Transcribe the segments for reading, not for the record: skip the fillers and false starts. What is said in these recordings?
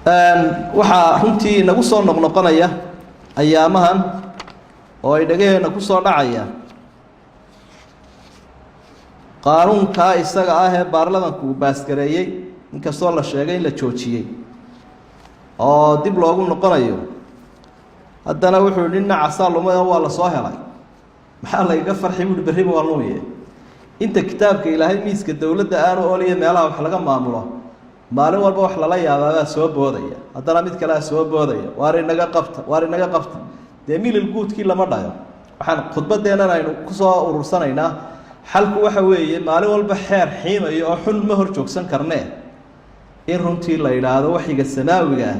waxaa runtii nagu soo noqnoqonaya ayaamahan oo ay dhagaheena ku soo dhacaya qaanuunkaa isaga ah ee baarlamanku uu baasgareeyey inkastoo la sheegay in la joojiyey oo dib loogu noqonayo haddana wuxuu yidhi nin casaa lumay oo waa la soo helay maxaa layga farxi buuhi berriba waa lumiye inta kitaabka ilaahay miiska dowladda aanu oliya meelaha wax laga maamulo maalin walba wax lala yaabaabaa soo boodaya haddana mid kalea soo boodaya waar inaga qabta dee milil guudkii lama dhayo waxaan khudbaddeennan aynu ku soo urursanaynaa xalku waxa weeye maalin walba xeer xiimayo oo xun ma hor joogsan karnee in runtii la yidhaahdo waxiga samaawiga ah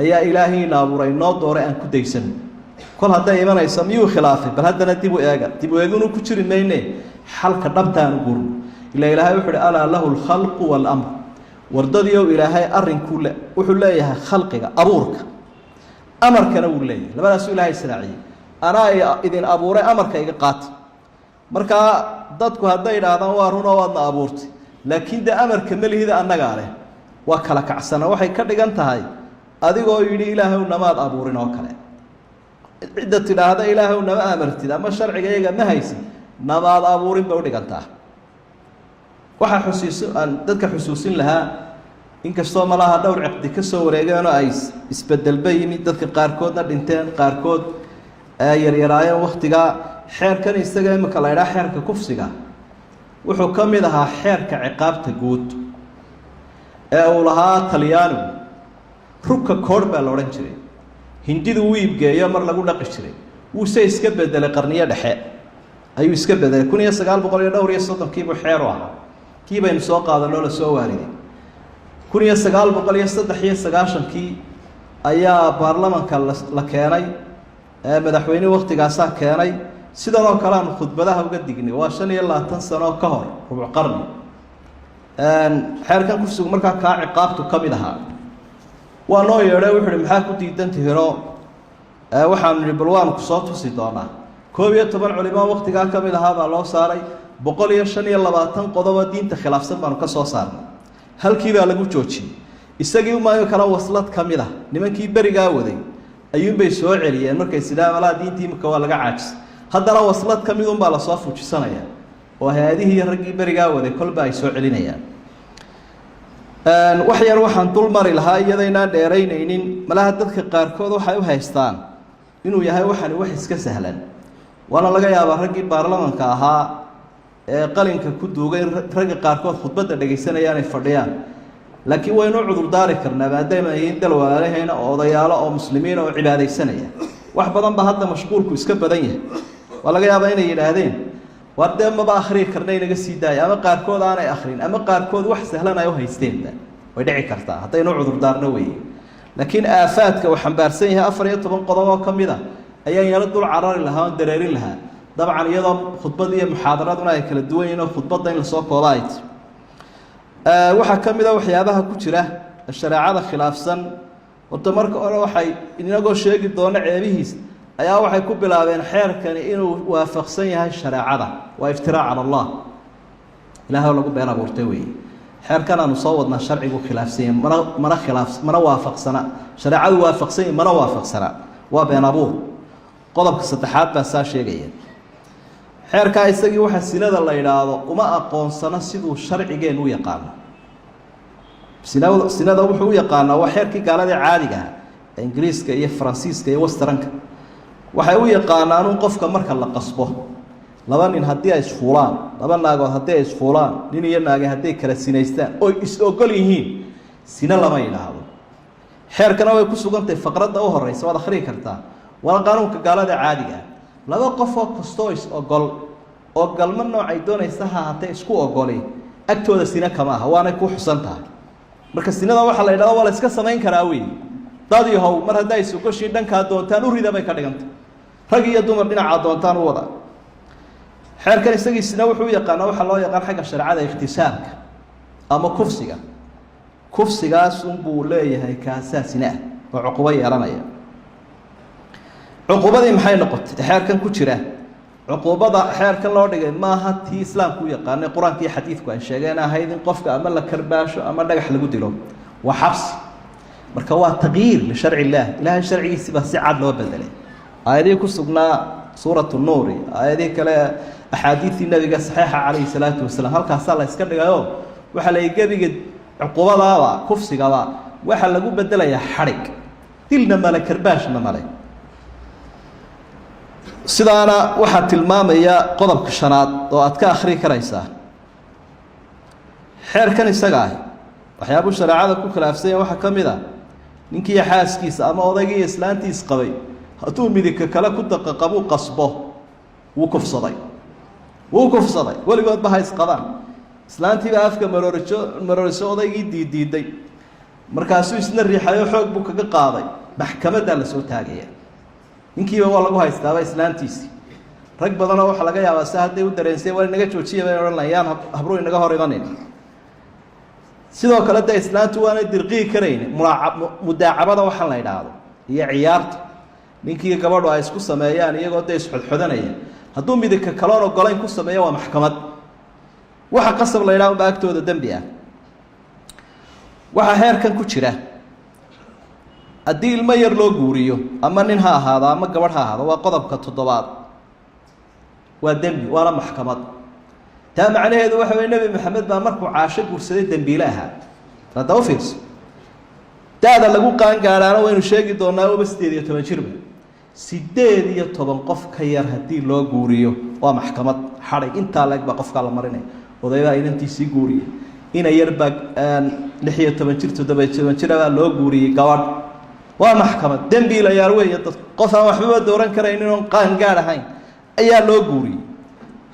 ayaa ilaahayna abuuray noo dooray aan ku daysano kol hadday imanayso miyuu khilaafay bal haddana dib u eega dib u eeginu ku jiri mayne xalka dhabtaanu gurno ila ilaahay wuxuu uhi alaa lahu alkhalqu waalamr wardadiiow ilaahay arrinkuu wuxuu leeyahay khalqiga abuurka amarkana wuu leeyahay labadaasuu ilaahay israaciyey anaa idin abuuray amarka iga qaata markaa dadku hadday idhaahdaan waa runoo waadna abuurtay laakiin dee amarka melihida annagaa leh waa kala kacsana waxay ka dhigan tahay adigoo yidhi ilaahow namaad abuurin oo kale cidda tidhaahda ilaahow nama amartid ama sharciga iyaga ma haysid namaad abuurin bay udhigantaa waxaa aan dadka xusuusin lahaa inkastoo malaha dhowr ciqdi ka soo wareegeenoo ay isbedelba yimid dadka qaarkoodna dhinteen qaarkood yaryaraayeen wakhtigaa xeerkan isaga imika la ydhaha xeerka kufsiga wuxuu ka mid ahaa xeerka ciqaabta guud ee uu lahaa talyaanigu rugka koodh baa la odhan jiray hindidu wuu iibgeeyo mar lagu dhaqi jiray wuuse iska bedelay qarniyo dhexe ayuu iska bedelay 1930 buu xeer u ahaa kii baynu soo qaadanoo la soo waariday 1993 ayaa baarlamanka la keenay madaxweyne waktigaasaa keenay sidan oo kale aan khudbadaha uga dignay waa 25 sano ka hor rubuc qarni xeerkan kufsigu markaa kaa ciqaabtu ka mid ahaa waa noo yeedhay wuxuu uhi maxaa ku diidantihino waxaanu nihi bal waanu kusoo tusi doonaa 11 culimo waktigaa ka mid ahaa baa loo saaray 125 qodobo diinta khilaafsan baanu ka soo saarnay halkii baa lagu joojiyey isagii umaayo kale waslad ka mid ah nimankii berigaa waday ayuunbay soo celiyeen markay sidaan walaa diintii imika waa laga caajis haddana waslad ka mid unbaa lasoo fuujisanaya oo hay-adihii raggii berigaa waday kolba ay soo celinayaan wax yar waxaan dul mari lahaa iyadaynaan dheeraynaynin malaha dadka qaarkood waxay u haystaan inuu yahay waxani wax iska sahlan waana laga yaabaa raggii baarlamanka ahaa ee qalinka ku duugay ragga qaarkood khudbadda dhegaysanayaan ay fadhiyaan laakiin waynu cudurdaari karnaa maadaama ay yihiin dal walaalahayna oo odayaalo oo muslimiin oo cibaadaysanaya wax badan ba hadda mashquulku iska badan yahay waa laga yaabaa inay yidhaahdeen war dee maba akhriyi karna inaga sii daaya ama qaarkood aanay akhrin ama qaarkood wax sahlan ay u haysteenba way dhici kartaa haddaynu cudurdaarno weeye laakiin aafaadka uu xambaarsan yahay 14 qodob oo ka mid ah ayaan yaro dul carari lahaa oon dareerin lahaa dabcan iyadoo khudbad iyo muxaadaraduna ay kala duwan yihiin oo khudbadda in lasoo kooba ay tahay waxaa ka mid a waxyaabaha ku jira shareecada khilaafsan horta marka hore waxay inagoo sheegi doono ceebihiis ayaa waxay ku bilaabeen xeerkani inuu waafaqsan yahay shareecada waa iftiraac cala allah ilaahay lagu been abuurtay weeye xeerkan aanu soo wadnaa sharcigu khilaafsan yahay mana waafaqsana shareecadu waafaqsan yahay mana waafaqsana waa been abuur qodobka saddexaad baa saa sheegaya xeerkaa isagii waxa sinada la yidhaahdo uma aqoonsano siduu sharcigeen u yaqaano sinada wuxuu u yaqaanaa waa xeerkii gaaladii caadiga ah ee ingiriiska iyo faransiiska iyo westranka waxay u yaqaanaan un qofka marka la qasbo laba nin haddii ay isfuulaan laba naagood haddii ay isfuulaan nin iyo naage hadday kala sinaystaan oy is-ogol yihiin sina lama yidhaahdo xeerkana way ku sugantahay faqradda u horeysa waad akhriyi kartaa waa qaanuunka gaalada caadiga ah laba qofoo kastoo is-ogol oo galmo noocay doonaysa ha haatee isku ogoli agtooda sina kama aha waanay ku xusan tahay marka sinada waxaa la yidhahda waa la iska samayn karaa wey dad yahow mar hadday is-ogoshii dhankaa doontaan u rida bay ka dhigantay rag iyo dumar dhinacaa doontaan u wada xeerkan isagiisina wuxuu u yaqaanaa waxaa loo yaqaan xagga shareecada ikhtisaabka ama kufsiga kufsigaas unbuu leeyahay kaasaasina ah oo cuqubo yeelanaya cuqubadii maxay noqotay xeerkan ku jira cuqubada xeerkan loo dhigay maaha tii islaamku u yaqaanay qur-aanka iyo xadiidku ay sheegeen ahayd in qofka ama la karbaasho ama dhagax lagu dilo waa xabsi marka waa taqyiir lisharci illaah ilaahay sharcigiisi baa si cad loo bedelay aayadihii ku sugnaa suuratu nuuri aayadihii kale axaadiidii nabiga saxiixa calayhi salaatu wasalaam halkaasaa la iska dhigayo waxaa la gebiga cuqubadaaba kufsigaba waxaa lagu bedelayaa xadhig dilna male karbaashna male sidaana waxaa tilmaamaya qodobka shanaad oo aad ka akhri karaysaa xeerkan isaga ah waxyaabuu shareecada ku khilaafsanya waxaa ka mid a ninkii xaaskiisa ama odaygii islaantiis qabay hadduu midigka kale ku daqaqabuu qasbo wuu kufsaday weligoodba ha isqabaan islaantiiba afka marooriso odaygii diidiiday markaasuu isna riixayo xoog buu kaga qaaday maxkamaddaa lasoo taagaya ninkiiba waa lagu haystaaba islaantiisii rag badanoo waxaa laga yaabaa si hadday u dareensay waa inaga joojiya bay odhan layaan habruu inaga hor imanin sidoo kale de islaantu waanay dirqii karayn mudaacabada waxaan la idhaahdo iyo ciyaarta ninkii gabadhu ay isku sameeyaan iyagoo de isxodxodanaya hadduu midagka kaloon ogolayn ku sameeyo waa maxkamad waxa qasab la idhaha unba agtooda dembi ah waxaa heerkan ku jira haddii ilmo yar loo guuriyo ama nin ha ahaado ama gabadh ha ahaado waa qodobka 7 waa dembi waana maxkamad taa macnaheedu waxa weeye nebi maxamed baa markuu caasho guursaday dembiile ahaa hadda u fiirso daada lagu qaangaaraana waynu sheegi doonaa uba 18 jirba 18 qof ka yar haddii loo guuriyo waa maxkamad xadhig intaa leeg baa qofkaa la marinaya odaybaa inantiisii guuriya ina yarbaa 16 jir 17 jirbaa loo guuriyey gabadh waa maxkamad dembiilayaal weeye dad qof aan waxbaba dooran karaynin oon qaangaar ahayn ayaa loo guuriyey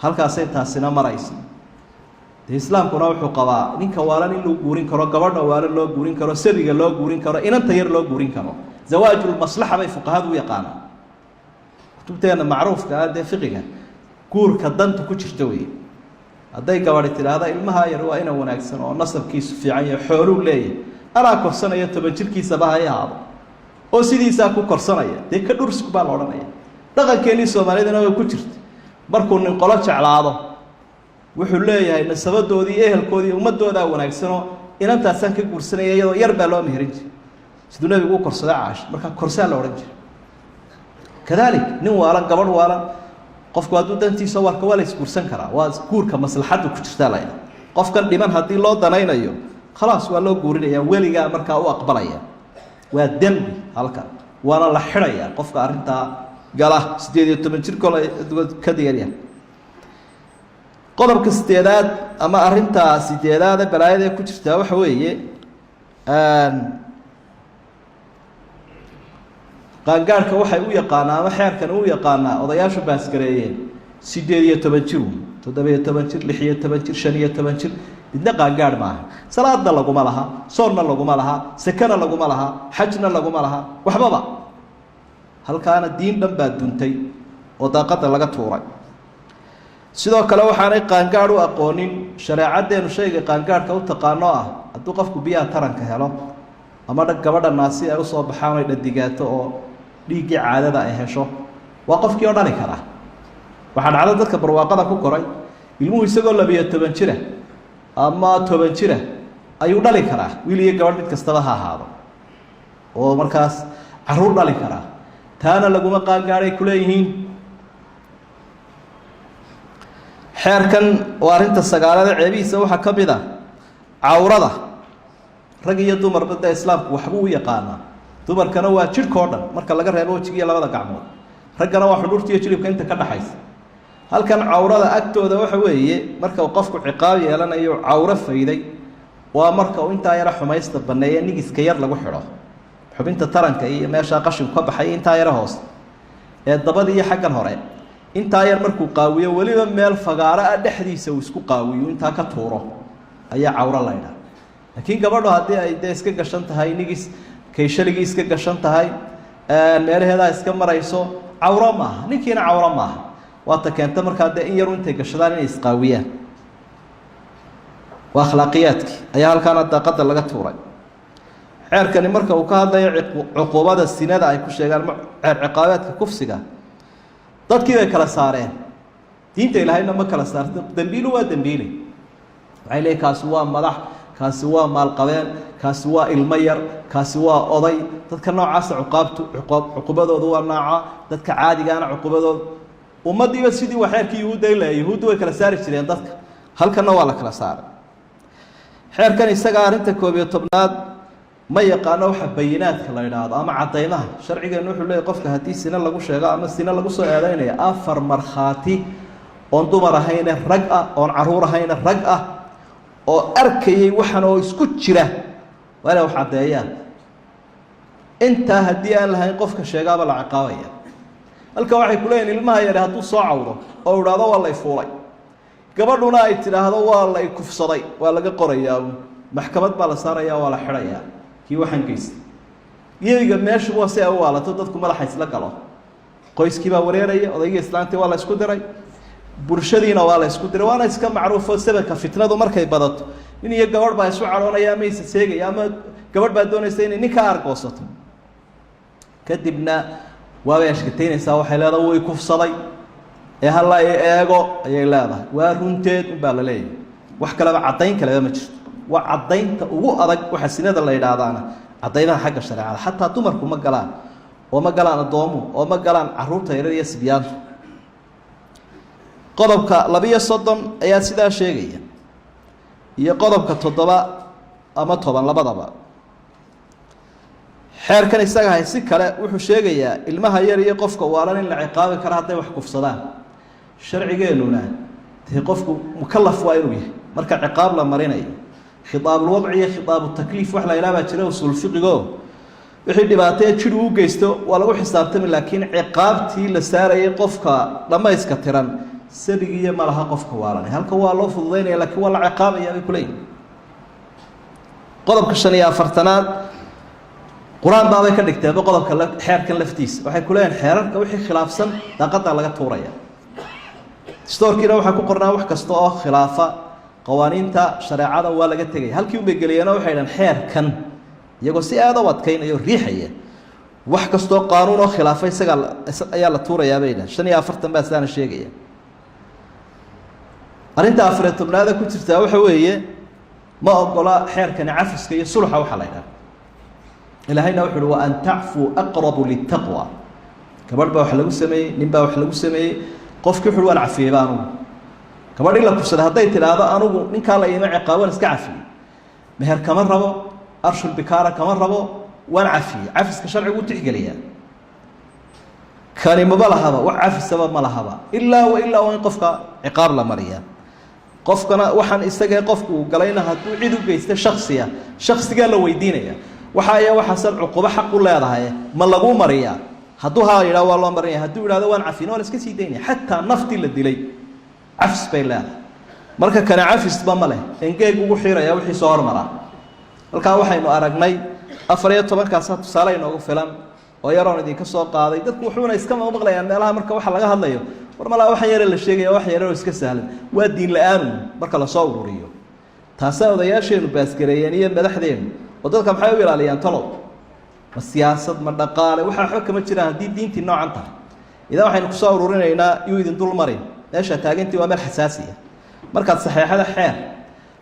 halkaasay taasina maraysa dee islaamkuna wuxuu qabaa ninka waalan in loo guurin karo gabadha waalan loo guurin karo sabiga loo guurin karo inanta yar loo guurin karo zawaajulmaslaxa bay fuqahadu u yaqaanaan kutubteena macruufka ah dee fiqiga guurka danta ku jirta weeye hadday gabadhi tidhaahda ilmaha yar waa ina wanaagsan oo nasabkiisu fiican yahay xooluu leeyahay anaa korsanaya 10 jirkiisaba ha ahaado oo sidiisaa ku korsanaya dee ka dhursku baa la odhanaya dhaqankeenii soomaalidana way ku jirta markuu nin qolo jeclaado wuxuu leeyahay nasabadoodii ehelkoodii ummadoodaa wanaagsanoo inantaasaan ka guursanaya iyadoo yar baa loo meherin jiray siduu nabigu u korsaday caash markaa korsaa la odhan jiray kadalik nin waalan gabadh waalan qofku hadduu dantiisa warka waa la isguursan karaa waa guurka maslaxaddu ku jirtaa la ydhaha qofkan dhiman haddii loo danaynayo khalaas waa loo guurinaya weligaa markaa u aqbalaya waa dembi halkan waana la xidhayaa qofka arrintaa gala 18 jirkoo ka digaryahay qodobka 8aad ama arrintaa 8aad balaayada ku jirtaa waxa weeye qaangaarka waxay u yaqaanaa ama xeerkan u yaqaanaa odayaashu baaskareeyeen 18 jir 17 jir 16 jir 15 jir midna qaangaar maaha salaadna laguma laha soonna laguma laha sakana laguma laha xajna laguma laha waxbaba halkaana diin dhan baa duntay oo daaqada laga tuuray sidoo kale waxaanay qaangaar u aqoonin shareecadeenu shayga qaangaarka u taqaano ah hadduu qofku biyaha taranka helo ama gabadha naasi ay usoo baxaan ay dhadigaato oo dhiiggii caadada ay hesho waa qofkii oo dhali kara waxaa dhacda dadka barwaaqada ku koray ilmuhu isagoo 12 jira ama 10 jira ayuu dhali karaa wiil iyo gabadh mid kastaba ha ahaado oo markaas caruur dhali karaa taana laguma qaangaaray ku leeyihiin xeerkan waa arrinta 9aad ceebihiisa waxaa ka mid ah cawrada rag iyo dumarba dee islaamku waxbuu u yaqaanaa dumarkana waa jidhkao dhan marka laga reebo wejiga iyo labada gacmood raggana waa xudhuurta iyo jilibka inta ka dhaxaysa halkan cawrada agtooda waxa weeye marka uu qofku ciqaab yeelanayo cawro fayday waa marka uu intaa yara xumaysta baneeya nigiska yar lagu xidho xubinta taranka iyo meesha qashinku ka baxay intaa yara hoos ee dabadii iyo xaggan hore intaa yar markuu qaawiyo weliba meel fagaaro ah dhexdiisa uu isku qaawiyo intaa ka tuuro ayaa cawro la ydhaha laakiin gabadhu haddii ay dee iska gashan tahay nigis kayshaligii iska gashan tahay meelaheedaa iska marayso cawro maaha ninkiina cawro maaha waata keenta markaa dee in yaru intay gashadaan inay isqaawiyaan waa akhlaaqiyaadkii ayaa halkaana daaqada laga tuuray xeerkani marka uu ka hadlayo cuquubada sinada ay ku sheegaan xeer ciqaabeedka kufsiga dadkii bay kala saareen diinta ilaahayna ma kala saarto dembiilu waa dembiile waxay leeyihin kaasi waa madax kaasi waa maalqabeen kaasi waa ilmo yar kaasi waa oday dadka noocaasa cuqubadoodu waa nooca dadka caadigaana cuqubadoodu ummadiiba sidii waa xeerkii yuhuudda ilaa yuhuuddu way kala saari jireen dadka halkanna waa la kala saaray xeerkan isaga arrinta 11aad ma yaqaano waxa bayinaadka la yiraahdo ama cadeymaha sharcigeenu wuxuu leeyahay qofka hadii sina lagu sheego ama sina lagu soo eedeynaya afar markhaati oo dumar ahayn rag ah oo caruur ahayn rag ah oo arkayay waxan oo isku jira wala wax cadeeyaan inta hadii aan lahayn qofka sheegaba la ciqaabaya halka waxay ku leeyihiin ilmaha yar haduu soo cawdo oo iraado waa la ifuulay gabadhuna ay tiraahdo waa la kufsaday waa laga qorayaa maxkamad baa la saarayaa waa la xirayaa kii waxaan geystay iyaga meeshu waa si ay u waalato dadku madaxa isla galo qoyskii baa wareeraya odayga islaantii waa la isku diray bulshadiina waa la isku diray waana iska macruufo sababka fitnadu markay badato in iyo gabadh baa isu caroonaya ma isa seegaya ama gabadh baa doonaysa in ninka argoosato kadibna waa ay ashkateynaysaa waxay leedahay way kufsaday ee hal ay eego ayay leedahay waa runteed baa la leeyahay wax kale cadeyn kale ma jirto waa cadeynta ugu adag waxa sinada la yiraahdaana cadeynaha xagga shariicada hatta dumarku ma galaan oo ma galaan adoomo oo ma galaan caruurta yaryar iyo sibyaan qodobka 230 ayaa sidaa sheegaya iyo qodobka 7 ama 10 labadaba xeerkan isaga hay si kale wuxuu sheegayaa ilmaha yar iyo qofka waalan in la ciqaabi karo haday wax kufsadaan sharcigeenuna tii qofku mukallaf waa inuu yahay marka ciqaab la marinayo خطاب الوضع خطاب التكليف وحلا إلى ما تشرو وصول فقه وحيد دبعتين تشرو جيستو ولا هو حسابتهم لكن عقابتي لسارة يقفك لما يسكترن سبقية ما لها قفك وارن هل كوالله في الضين لكن ولا عقاب يا بكلين قلب كشنيا فرتنات قرآن بابا كدكتاب قلب كلا حير كان لفتيس وحي كلين حيرك وحي خلاف سن لقطع لقى توريا ستور كده وحكو قرنا وحكستو خلافة قوانينتا شريعه waa laga tagay halkii uu begeliyana waxay dhan xeer kan iyago si aad u adkaynayo riixaya wax kasto qaanuun oo khilaafay isaga ayaa la tuurayaa bayna 45 baa saan sheegaya arinta afreetubnaada ku jirta waxa weeye ma ogola xeerkan cafiska iyo sulxa waxa la yiraahdo ilaahayna wuxuu wa an ta'fu aqrabu lit-taqwa kabarba wax lagu sameeyay ninba wax lagu sameeyay qofkii wuxuu wal cafiyeebaan gabadh la kufsada haday tiraado anugu ninka la iima ciqaaban iska cafiyo meher kama rabo arshul bikaara kama rabo waan cafiyo cafiska sharcigu u tixgeliya kalima balahaba wax cafisaba ma lahaba illa wa in qofka ciqaab la mariya qofkana waxaan isaga qofku galayna haduu cid u geysto shakhsiga la weydiinaya waxa ay waxa sal cuquba xaq u leedahay ma lagu mariya haduu haa ila waa loo mariya haduu iraado waan cafino wala iska sii deynay hatta nafti la dilay عفس بيلاد marka kana cafis ba ma leh engeeg ugu xiraya wixii soo hormara halka waxaynu aragnay 14 ka saad tusaale inoogu filan oo yaroon idin ka soo qaaday dadku wuxuuna iska maqlayaan meelaha marka waxa laga hadlayo war ma la waxa yar la sheegay wax yar oo iska sahlan waa diin la'aan marka la soo ururiyo taasoo odayaasheenu baasgareeyeen iyo madaxdeenu oo dadka maxay u ilaaliyaan talo ma siyaasad ma dhaqaale waxa xog kama jiraan hadii diintii noocan tahay idan waxaynu ku soo ururinaynaa iyo idin dul marin meesha taagantii waa meel xasaasiya marka saxiixada xeer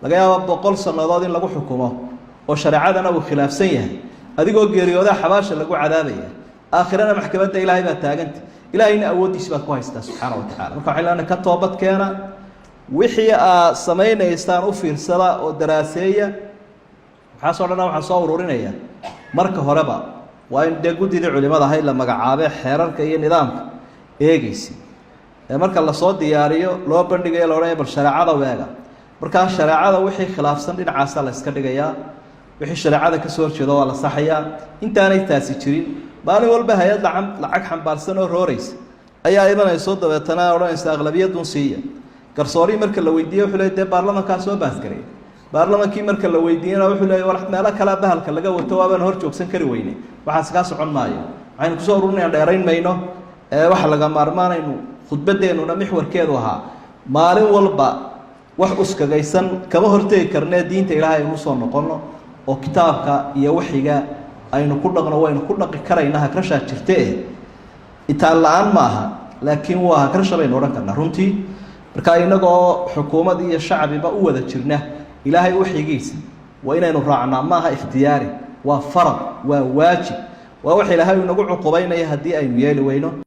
laga yaabo 100 sanadood in lagu xukumo oo shariicadana uu khilaafsan yahay adigoo geeriyooda xabaasha lagu cadaabaya aakhirana maxkamadda ilaahay baa taagantay ilaahayna awoodiisa baa ku haysta subhanahu wa ta'ala marka xilana ka toobad keena wixii sameeynaysan u fiirsada oo daraaseeya waxa soo dhanaa waxa soo ururinaya marka horeba waa in gudida culimada hay la magacaabay xeerarka iyo nidaamka eegaysi marka la soo diyaariyo loo bandhigayo looray bal shariicada weega marka shariicada wixii khilaafsan dhinacaas la iska dhigayaa wixii shariicada ka soo horjeedo waa la saxayaa intaanay taasi jirin maalin walba hay'ad lacag xambaarsan oo rooraysa ayaa imanayso dabeetana oranaysa aqlabiyadun siiya garsoori marka la weydiiyo wuxuu leeyahay baarlamaanka soo baasgaray baarlamaankii marka la weydiiyana wuxuu leeyahay war meelo kala bahalka laga wato waabaan hor joogsan kari weynay waxa ka socon maayo waxaan ku soo ururinayaa dheerayn mayno waxa laga maarmaanayno khudbadeennuna mixwarkeedu ahaa maalin walba wax uskagaysan kama hortay karnaa diinta ilaahay uu soo noqono oo kitaabka iyo waxiga aynu ku dhaqno waynu ku dhaqi karaynaa hakrasha jirtee inta la'aan maaha laakiin waa hakrasha baynu oran karnaa runtii marka inagoo xukuumad iyo shacbiba u wada jirna ilaahay waxigiisa وإننا راعنا معها اختياري وفرض وواجب ووحي لها ينقع قبينا يهدي أي ميال وينه